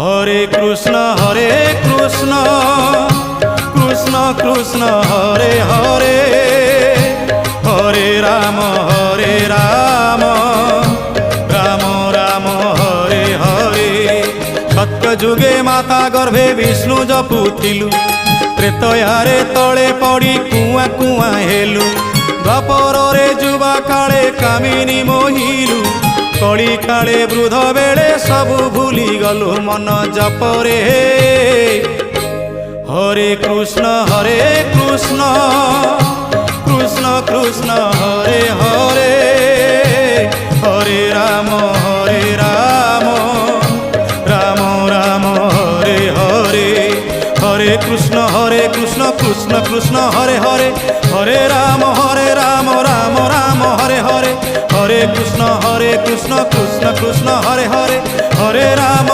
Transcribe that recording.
হরে কৃষ্ণ কৃষ্ণ কৃষ্ণ হরে হরে, হরে রাম রাম রাম হরে হরে। সত্য যুগে মাতা গর্ভে বিষ্ণু জপুথিলু, ত্রেতয়ারে তଳେ পড়ি কুয়া কুয়া হেলু। দ্বাপରରେ যুবা কাଳେ কামিনী মোহিলু, কଳି কাଳେ বৃদ্ধ বেড়ে সবু ভুলি গলু মন জপরে। হরে কৃষ্ণ কৃষ্ণ কৃষ্ণ হরে হরে, হরে রাম রাম রাম হরে হরে। হরে কৃষ্ণ কৃষ্ণ কৃষ্ণ হরে হরে, হরে রাম রাম রাম হরে হরে। হরে কৃষ্ণ কৃষ্ণ কৃষ্ণ হরে হরে, হরে রাম।